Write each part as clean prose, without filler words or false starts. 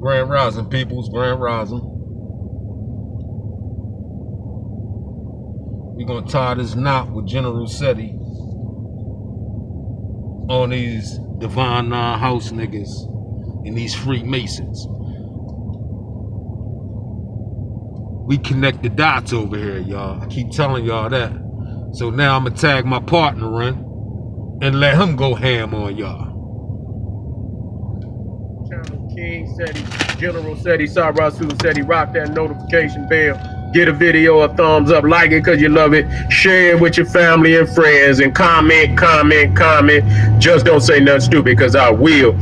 Grand Rising, peoples, Grand Rising. We're gonna tie this knot with General Seti on these divine non-house niggas and these Freemasons. We connect the dots over here, y'all. I keep telling y'all that. So now I'm gonna tag my partner in and let him go ham on y'all. King Seti, General Seti, Sarasu Seti, rock that notification bell. Get a video a thumbs up, like it because you love it. Share it with your family and friends, and comment. Just don't say nothing stupid because I will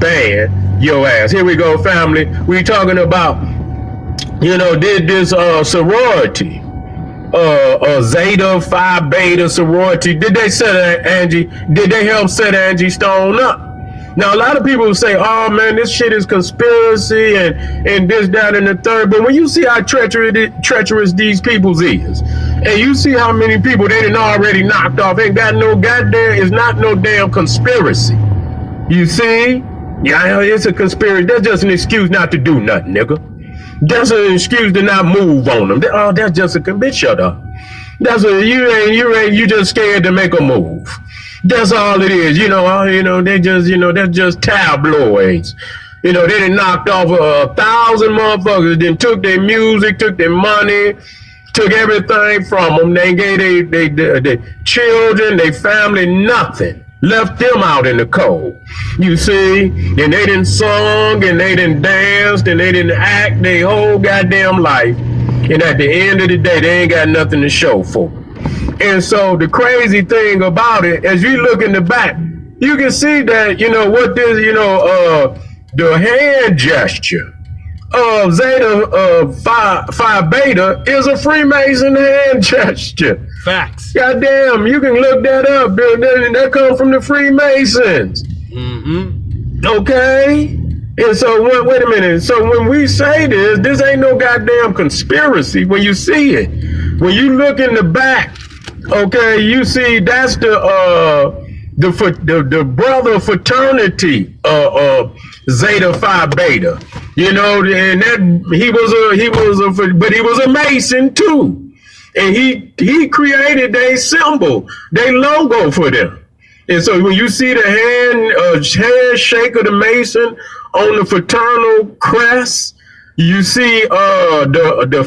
ban your ass. Here we go, family. We talking about, did this sorority, Zeta Phi Beta sorority. Did they set Angie? Did they help set Angie Stone up? Now, a lot of people say, oh, man, this shit is conspiracy and this, that, and the third. But when you see how treacherous these people's is, and you see how many people they done already knocked off, ain't got no goddamn, it's not no damn conspiracy. You see? Yeah, it's a conspiracy. That's just an excuse not to do nothing, nigga. That's an excuse to not move on them. Oh, that's just a bitch, shut up. That's you just scared to make a move. That's all it is, they just, that's just tabloids. They done knocked off 1,000 motherfuckers, then took their music, took their money, took everything from them. They gave their children, their family, nothing. Left them out in the cold. You see? And they done sung, and they done danced, and they didn't act their whole goddamn life. And at the end of the day, they ain't got nothing to show for it. And so the crazy thing about it, as you look in the back, you can see that, what this, the hand gesture of Zeta Phi Beta is a Freemason hand gesture. Facts. Goddamn, you can look that up. That comes from the Freemasons. Mm-hmm. Okay? And so, wait a minute. So when we say this ain't no goddamn conspiracy when you see it. When you look in the back, okay, you see that's the brother fraternity Zeta Phi Beta, and that he was a Mason too, and he created their symbol, their logo for them. And so when you see the handshake of the Mason on the fraternal crest, you see the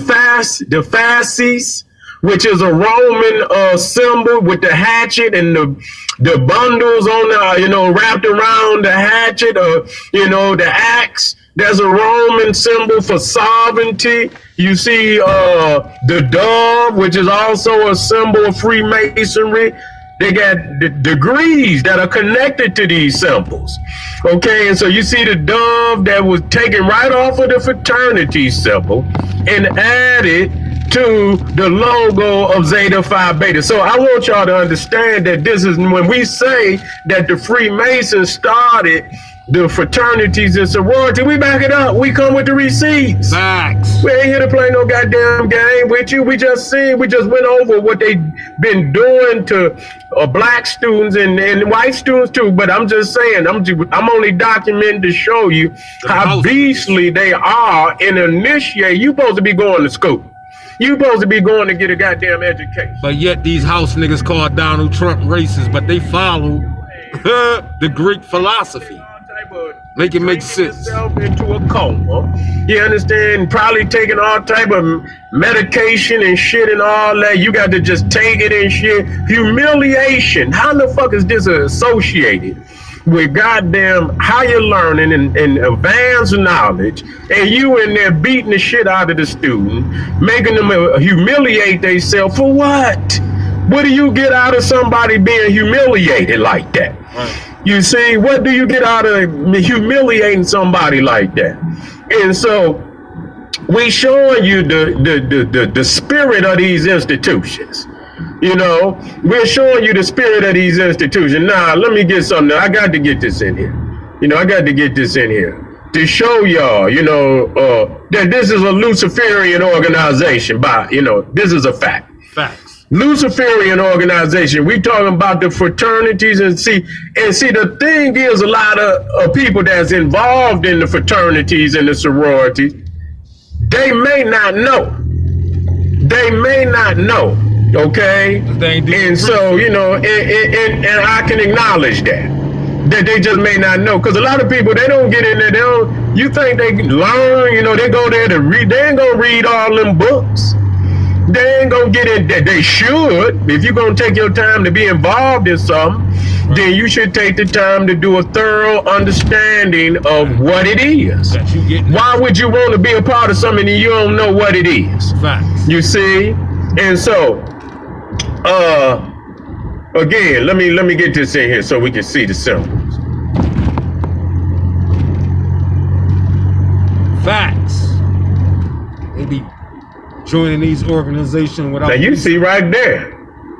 fasces, which is a Roman symbol with the hatchet and the bundles on the, wrapped around the hatchet, the axe. There's a Roman symbol for sovereignty. You see the dove, which is also a symbol of Freemasonry. They got the degrees that are connected to these symbols. Okay, and so you see the dove that was taken right off of the fraternity symbol and added to the logo of Zeta Phi Beta. So I want y'all to understand that this is when we say that the Freemasons started the fraternities and sorority, we back it up. We come with the receipts. Facts. We ain't here to play no goddamn game with you. We just went over what they been doing to black students and white students too. But I'm just saying, I'm only documenting to show you how beastly they are and initiate. You supposed to be going to school. You supposed to be going to get a goddamn education. But yet these house niggas call Donald Trump racist, but they follow the Greek philosophy. Make it make sense. Into a coma. You understand? Probably taking all type of medication and shit and all that. You got to just take it and shit. Humiliation. How the fuck is this associated with goddamn higher learning and advanced knowledge, and you in there beating the shit out of the student, making them humiliate themselves for what? What do you get out of somebody being humiliated like that? Right. You see, what do you get out of humiliating somebody like that? And so we showing you the spirit of these institutions. We're showing you the spirit of these institutions. Now, let me get something. I got to get this in here. I got to get this in here to show y'all, that this is a Luciferian organization. This is a fact. Facts. Luciferian organization. We talking about the fraternities and see the thing is a lot of people that's involved in the fraternities and the sororities, they may not know. They may not know. Okay. And so, you know, and I can acknowledge that they just may not know, because a lot of people, they don't get in there. They don't. You think they learn? You know, they go there to read. They ain't gonna read all them books. They ain't gonna get in there. They should. If you're gonna take your time to be involved in something, then you should take the time to do a thorough understanding of what it is. Why would you want to be a part of something and you don't know what it is? Facts. You see? And so, again, let me get this in here so we can see the symbols. Facts. They be joining these organizations without. Now you see right there,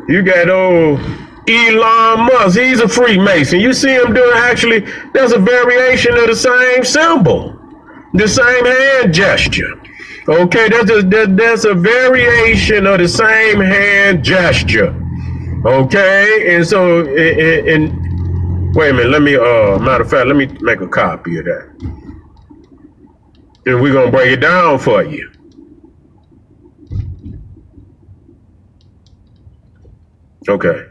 you got old Elon Musk. He's a Freemason. You see him doing, actually, there's a variation of the same symbol, the same hand gesture. Okay, that's a variation of the same hand gesture. Okay, and so, and wait a minute, let me, matter of fact, let me make a copy of that. And we're gonna break it down for you. Okay,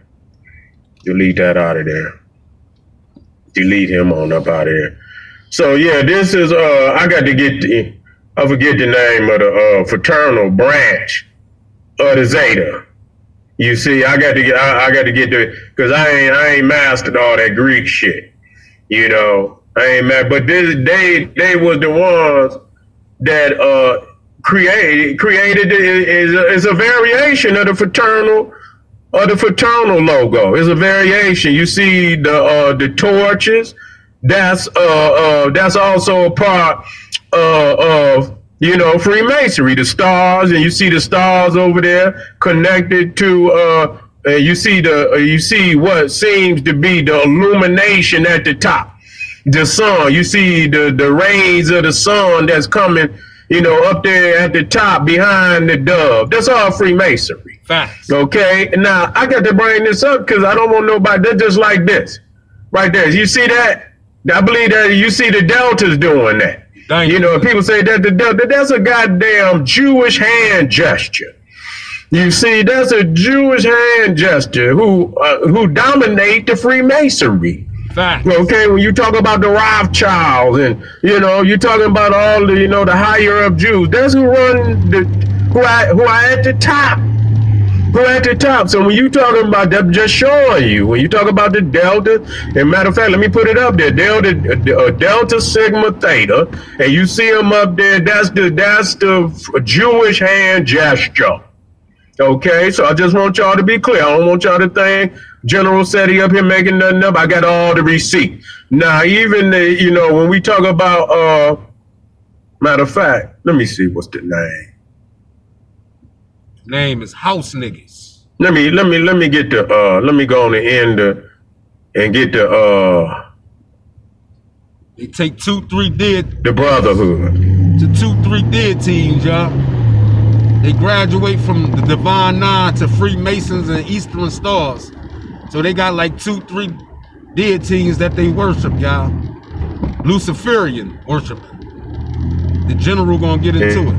delete that out of there. Delete him on up out of there. So yeah, this is, I got to get the, I forget the name of the fraternal branch of the Zeta. You see, I got to get the, because I ain't mastered all that Greek shit. You know, I ain't mad, but they was the ones that created is a variation of the fraternal logo. It's a variation. You see the torches. That's also a part of, you know, Freemasonry. The stars, and you see the stars over there connected to. You see what seems to be the illumination at the top. The sun. You see the rays of the sun that's coming, you know, up there at the top behind the dove. That's all Freemasonry. Facts. Okay. Now I got to bring this up because I don't want nobody. They're just like this, right there. You see that? I believe that you see the Deltas doing that. You know, people say that the Delta, that's a goddamn Jewish hand gesture. You see, that's a Jewish hand gesture who dominate the Freemasonry. Facts. Okay, when you talk about the Rothschilds and, you know, you're talking about all the, you know, the higher up Jews, that's who run the, who are at the top. Who at the top. So when you talking about that, just showing you, when you talk about the Delta, and matter of fact, let me put it up there, Delta Sigma Theta, and you see them up there, that's the Jewish hand gesture. Okay, so I just want y'all to be clear. I don't want y'all to think General SETI up here making nothing up. I got all the receipt. Now, even the, you know, when we talk about, matter of fact, let me see, what's the name? Name is House Niggas. Let me get the, let me go on the end and get the, they take 2-3 dead. The Brotherhood. To 2-3 dead teams, y'all. They graduate from the Divine Nine to Freemasons and Eastern Stars. So they got like 2-3 dead teams that they worship, y'all. Luciferian worship. The general gonna get into it.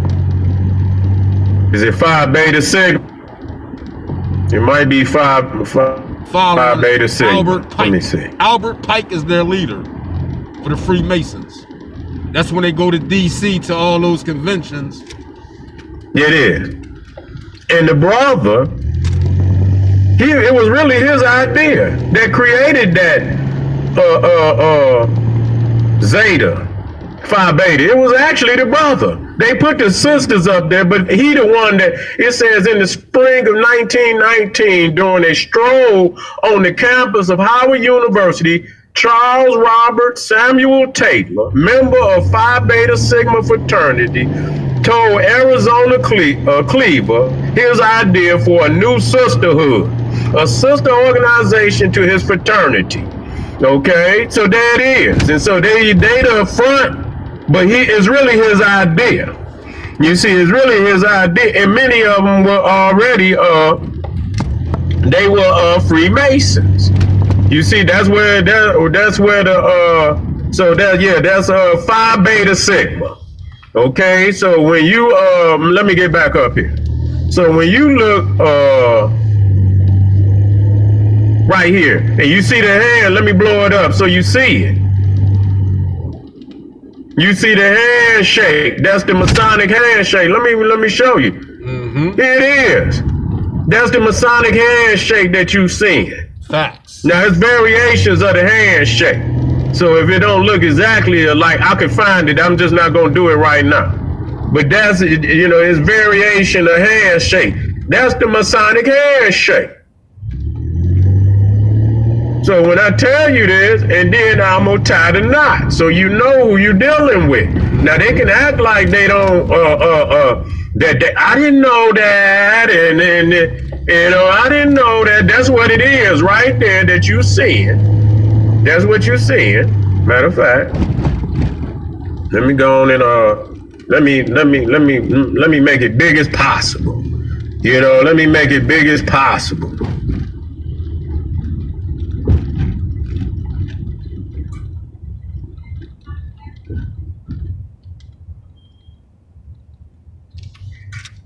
Is it Phi Beta Sigma? It might be Phi Beta Sigma. Albert Pike. Let me see. Albert Pike is their leader for the Freemasons. That's when they go to DC to all those conventions. It is. And the brother, it was really his idea that created that Zeta, Phi Beta. It was actually the brother. They put the sisters up there, but he the one that, it says in the spring of 1919, during a stroll on the campus of Howard University, Charles Robert Samuel Taylor, member of Phi Beta Sigma fraternity, told Arizona Cleaver his idea for a new sisterhood, a sister organization to his fraternity. Okay, so there it is. And so they the front, but it's really his idea. You see, it's really his idea. And many of them were already They were Freemasons. You see, that's where that's Phi Beta Sigma. Okay, so when you let me get back up here. So when you look right here and you see the hand, let me blow it up so you see it. You see the handshake. That's the Masonic handshake. Let me show you. Mm-hmm. Here it is. That's the Masonic handshake that you've seen. Facts. Now it's variations of the handshake. So if it don't look exactly like, I can find it. I'm just not gonna do it right now. But that's, you know, it's variation of handshake. That's the Masonic handshake. So when I tell you this, and then I'm gonna tie the knot, so you know who you're dealing with. Now they can act like they don't, that I didn't know that, and you know, I didn't know that. That's what it is right there that you seeing. That's what you're seeing. Matter of fact, let me go on and let me make it big as possible. You know, let me make it big as possible.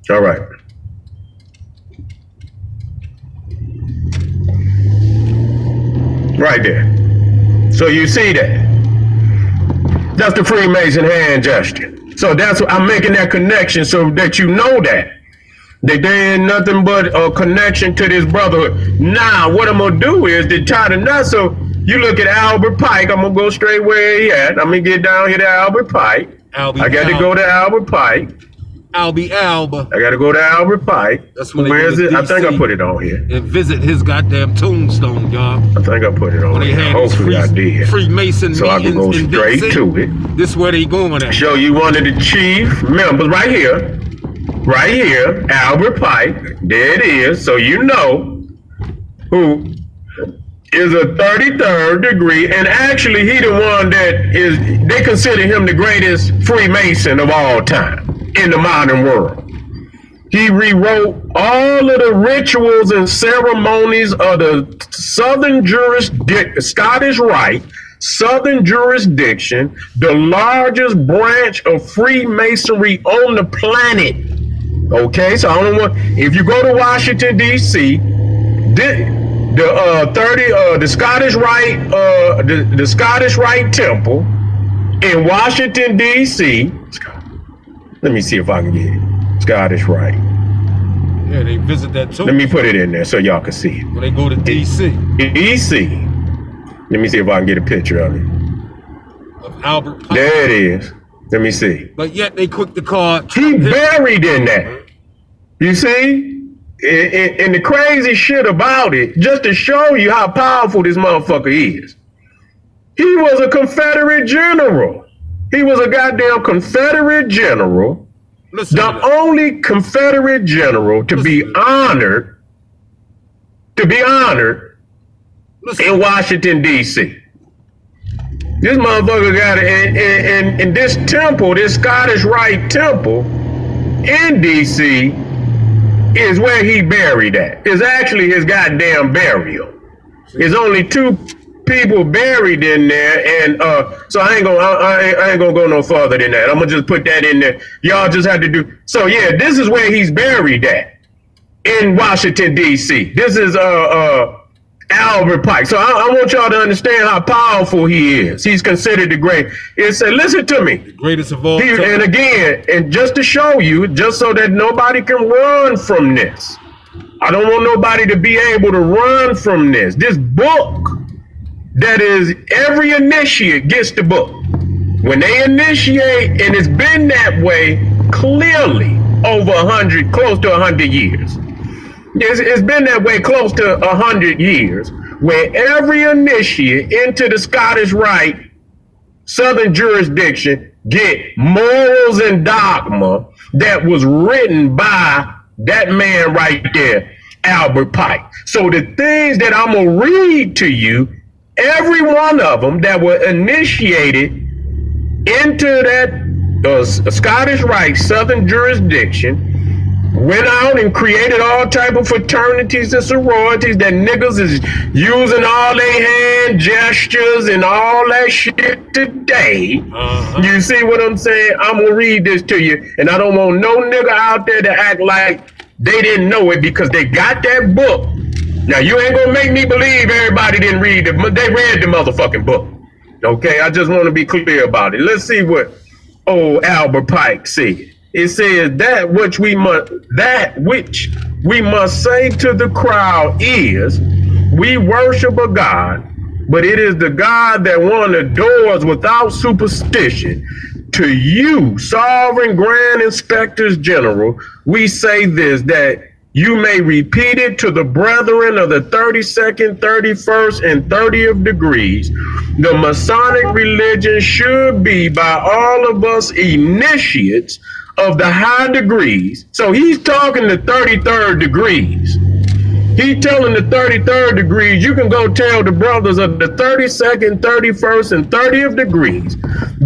All right. Right there. So you see that. That's the Freemason hand gesture. So that's what I'm making that connection so that you know that there ain't nothing but a connection to this brotherhood. Now, what I'm going to do is to tie the knot. So you look at Albert Pike. I'm going to go straight where he at. I'm going to get down here to Albert Pike. I got to go to Albert Pike. Alba. I gotta go to Albert Pike. That's when Where is it? I think I put it on here. And visit his goddamn tombstone, y'all. I think I put it on here. Hopefully I did. Freemason so I can go straight to it. This is where they going at. Show you one of the chief members right here. Right here, Albert Pike. There it is. So you know who is a 33rd degree, and actually he the one that is, they consider him the greatest Freemason of all time in the modern world. He rewrote all of the rituals and ceremonies of the Southern Scottish Rite, Southern jurisdiction, the largest branch of Freemasonry on the planet. Okay, so I don't want, if you go to Washington D.C., the Scottish Rite, the Scottish Rite Temple in Washington D.C. Let me see if I can get it. Scottish Rite. Yeah, they visit that too. Let me put it in there so y'all can see it. When they go to D.C. D.C. Let me see if I can get a picture of it. Of Albert Pike. There it is. Let me see. But yet they quick to call. He buried in that. You see? And the crazy shit about it, just to show you how powerful this motherfucker is. He was a Confederate general. He was a goddamn Confederate general. Listen, the only Confederate general to be honored in Washington, D.C. This motherfucker got it in this temple, this Scottish Rite temple in D.C. is where he buried at. It's actually his goddamn burial. There's only 2 people buried in there, and so I ain't gonna go no further than that. I'm gonna just put that in there. Y'all just have to do. So yeah, this is where he's buried at in Washington D.C. This is Albert Pike. So I want y'all to understand how powerful he is. He's considered the great. Listen to me. The greatest of all time. And again, and just to show you, just so that nobody can run from this. I don't want nobody to be able to run from this. This book. That is, every initiate gets the book. When they initiate, and it's been that way clearly over 100, close to 100 years. It's been that way close to 100 years, where every initiate into the Scottish Rite, Southern jurisdiction, get morals and dogma that was written by that man right there, Albert Pike. So the things that I'm gonna read to you, every one of them that were initiated into that Scottish Rite Southern jurisdiction went out and created all type of fraternities and sororities that niggas is using all their hand gestures and all that shit today. You see what I'm saying? I'm gonna read this to you, and I don't want no nigga out there to act like they didn't know it because they got that book. Now you ain't gonna make me believe everybody didn't read it, but they read the motherfucking book. Okay, I just want to be clear about it. Let's see what old Albert Pike said. It says that which we must say to the crowd is, we worship a God, but it is the God that one adores without superstition. To you, sovereign grand inspectors general, we say this, that you may repeat it to the brethren of the 32nd, 31st, and 30th degrees. The Masonic religion should be by all of us initiates of the high degrees. So he's talking the 33rd degrees. He telling the 33rd degrees, you can go tell the brothers of the 32nd, 31st, and 30th degrees,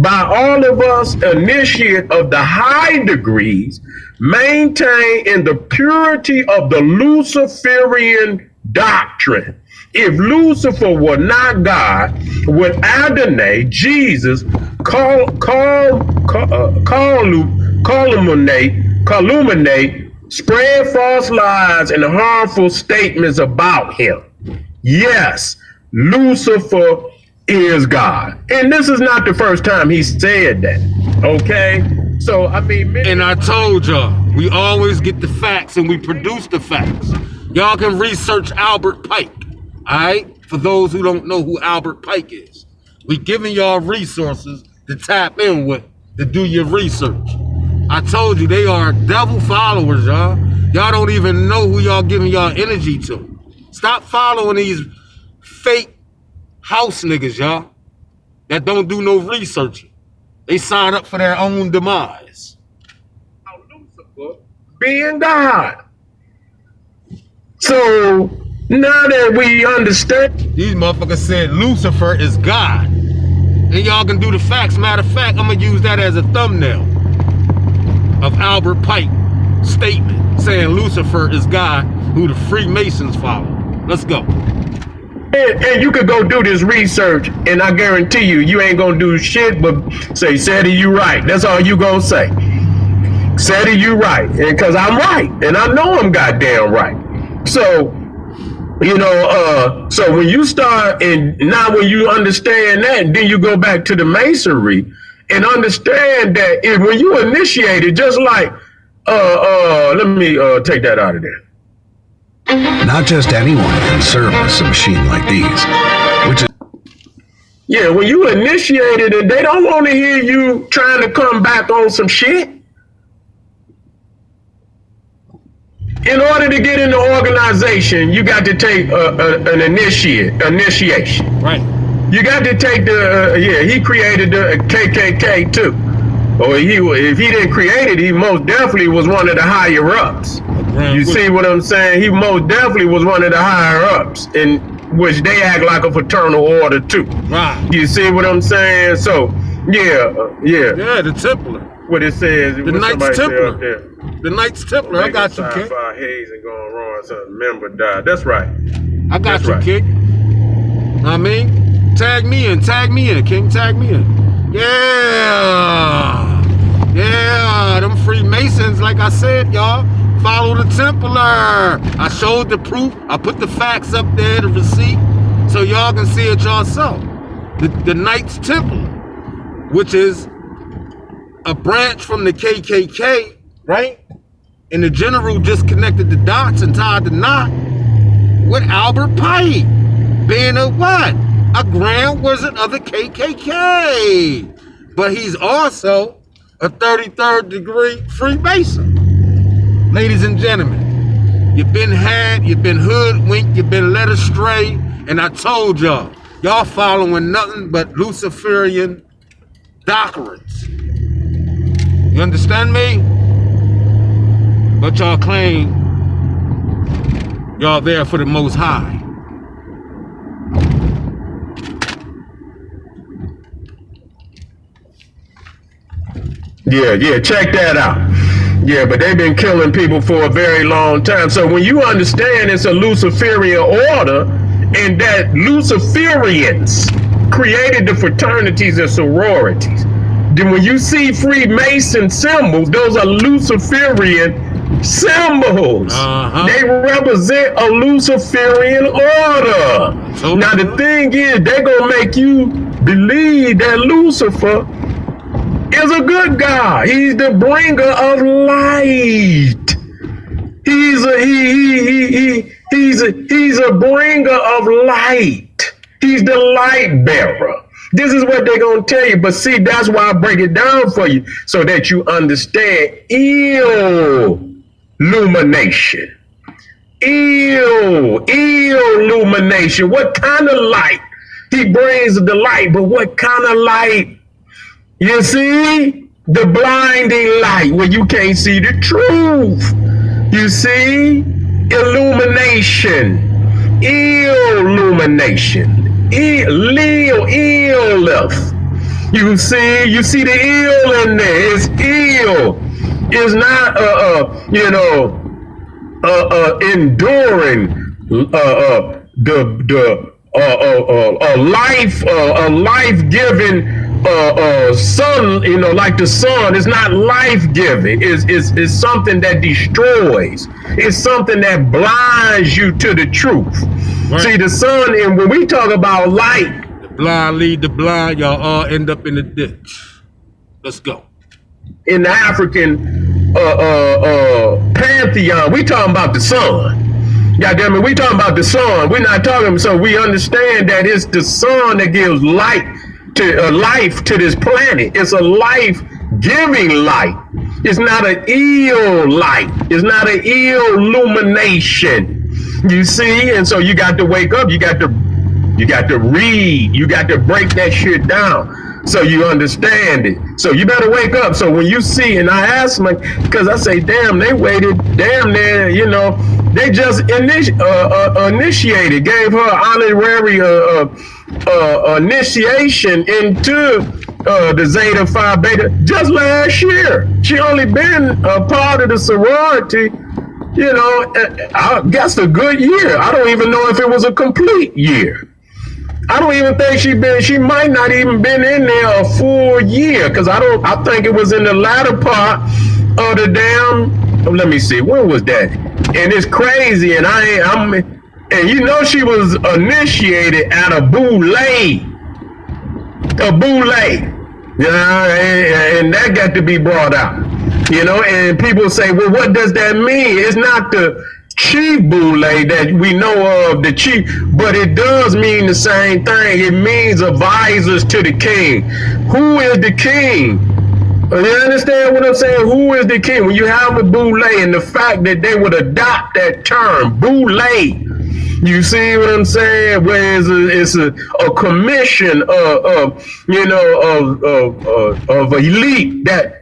by all of us initiate of the high degrees, maintain in the purity of the Luciferian doctrine. If Lucifer were not God, would Adonai, Jesus, calumniate, spread false lies and harmful statements about him? Yes, Lucifer is God. And this is not the first time he said that, okay? So, I mean... And I told y'all, we always get the facts and we produce the facts. Y'all can research Albert Pike, all right? For those who don't know who Albert Pike is. We giving y'all resources to tap in with, to do your research. I told you, they are devil followers, y'all. Y'all don't even know who y'all giving y'all energy to. Stop following these fake house niggas, y'all, that don't do no researching. They sign up for their own demise. Lucifer being God. So now that we understand, these motherfuckers said Lucifer is God. And y'all can do the facts. Matter of fact, I'm gonna use that as a thumbnail of Albert Pike statement saying Lucifer is God, who the Freemasons follow. Let's go. And you could go do this research, and I guarantee you, you ain't gonna do shit but say, Sadie, you right. That's all you gonna say. Sadie, you right. And cause I'm right. And I know I'm goddamn right. So, you know, so when you start, and now when you understand that, then you go back to the Masonry and understand that when you initiate it, just like, let me take that out of there. Not just anyone can service a machine like these, which is... Yeah, when you initiate it and they don't want to hear you trying to come back on some shit. In order to get in the organization, you got to take an initiation. Right. You got to take the, he created the KKK too. Or if he didn't create it, he most definitely was one of the higher ups. You see what I'm saying? He most definitely was one of the higher ups, in which they act like a fraternal order too. Right. You see what I'm saying? So, yeah. Yeah, the Templar. What it says. The Knights Templar. The Knights Templar. I got you, kid. Haze and going wrong, something. Member died. That's right. I got you, kid. I mean, tag me in, King. Tag me in. Yeah, them Freemasons, like I said, y'all, follow the Templar. I showed the proof. I put the facts up there, the receipt, so y'all can see it yourself. The Knights Templar, which is a branch from the KKK, right? And the general just connected the dots and tied the knot with Albert Pike being a what? A grand wizard of the KKK. But he's also a 33rd degree Freemason. Ladies and gentlemen, you've been had, you've been hoodwinked, you've been led astray, and I told y'all following nothing but Luciferian doctrines. You understand me? But y'all claim y'all there for the Most High. Yeah, check that out. Yeah, but they've been killing people for a very long time. So when you understand it's a Luciferian order, and that Luciferians created the fraternities and sororities, then when you see Freemason symbols, those are Luciferian symbols. They represent a Luciferian order. Now the thing is, they're gonna make you believe that Lucifer is a good guy. He's the bringer of light. He's a bringer of light. He's the light bearer. This is what they're going to tell you. But see, that's why I break it down for you, so that you understand illumination. Illumination. What kind of light? He brings the light, but what kind of light? You see? The blinding light where you can't see the truth. You see? Illumination. Illumination. Ill. You see the ill in there. It's ill. It's not enduring a life-giving sun, like the sun. Is not life-giving. It's something that destroys. It's something that blinds you to the truth. Right. See, the sun, and when we talk about light, the blind lead the blind, y'all all end up in the ditch. Let's go. In the African pantheon, we talking about the sun. Goddamn it, we talking about the sun. We're not talking, so we understand that it's the sun that gives light to life to this planet. It's a life-giving light. It's not an ill light. It's not an illumination. You see, and so you got to wake up. You got to read. You got to break that shit down so you understand it. So you better wake up. So when you see, and I ask them, because I say, damn, they waited, damn near, they just initiated, gave her honorary initiation into the Zeta Phi Beta just last year. She only been a part of the sorority, I guess a good year. I don't even know if it was a complete year. I don't even think she might not even been in there a full year, because I think it was in the latter part of the damn, let me see, when was that? And it's crazy, and she was initiated at a boule. And that got to be brought out. And people say, well, what does that mean? It's not the chief boule that we know of, the chief, but it does mean the same thing. It means advisors to the king. Who is the king? You understand what I'm saying? Who is the king? When you have a boule, and the fact that they would adopt that term, boule, you see what I'm saying? Where it's a commission of elite that,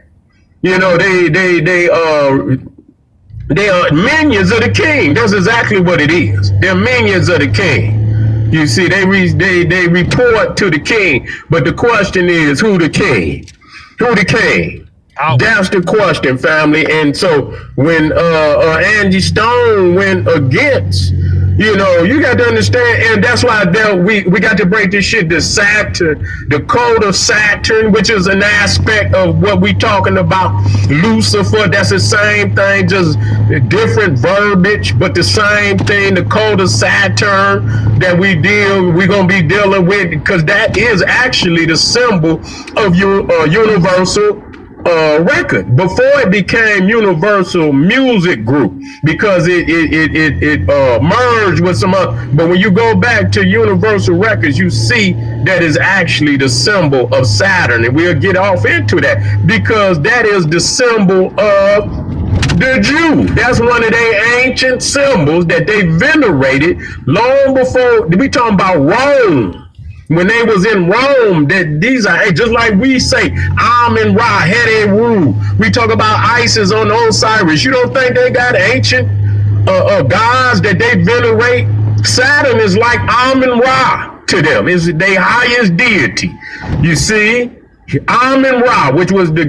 they are minions of the king. That's exactly what it is. They're minions of the king. You see, they report to the king. But the question is, who the king? Who the king? That's the question, family. And so when Angie Stone went against, you got to understand, and that's why we got to break this shit to Saturn, the code of Saturn, which is an aspect of what we talking about. Lucifer, that's the same thing, just different verbiage, but the same thing. The code of Saturn that we're gonna be dealing with, because that is actually the symbol of your universal record before it became Universal Music Group, because it merged with some other. But when you go back to Universal Records, you see that is actually the symbol of Saturn, and we'll get off into that, because that is the symbol of the Jew. That's one of their ancient symbols that they venerated long before. We talking about Rome. When they was in Rome, that these are just like we say, Amun Ra, Heru. We talk about Isis on Osiris. You don't think they got ancient gods that they venerate? Saturn is like Amun Ra to them. It's their highest deity. You see? Amun-Ra, which was the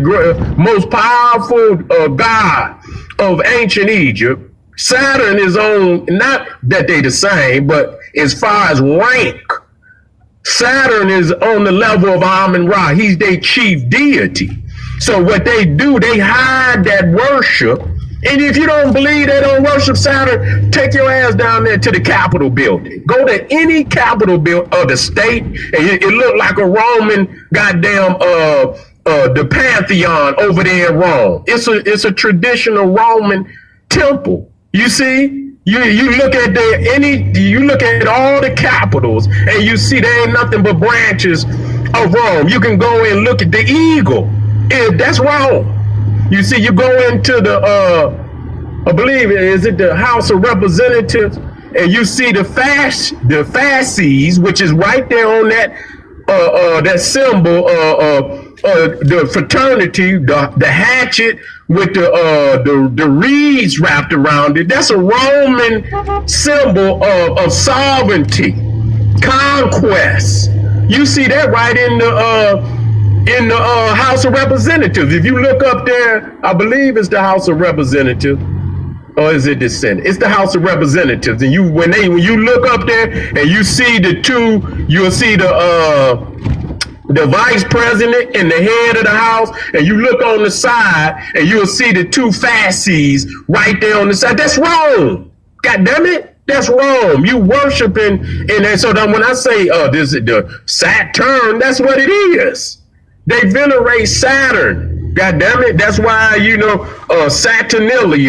most powerful god of ancient Egypt. Saturn is on, not that they the same, but as far as rank, Saturn is on the level of Amun-Ra. He's their chief deity. So what they do, they hide that worship. And if you don't believe they don't worship Saturn, take your ass down there to the Capitol building. Go to any Capitol building of the state, and it look like a Roman goddamn the Pantheon over there in Rome. It's a traditional Roman temple. You see? You look at you look at all the capitals, and you see there ain't nothing but branches of Rome. You can go and look at the eagle. That's Rome. You see, you go into the I believe is it the House of Representatives, and you see the fasces, which is right there on that symbol, the fraternity, the hatchet with the reeds wrapped around it. That's a Roman symbol of sovereignty, conquest. You see that right in the House of Representatives. If you look up there, I believe it's the House of Representatives. Or is it the Senate? It's the House of Representatives. And when you look up there and you see the two, you'll see the vice president and the head of the house, and you look on the side and you'll see the two fasces right there on the side. That's Rome. God damn it. That's Rome. You worshiping, and so then when I say this is the Saturn, that's what it is. They venerate Saturn. God damn it. That's why, Saturnalia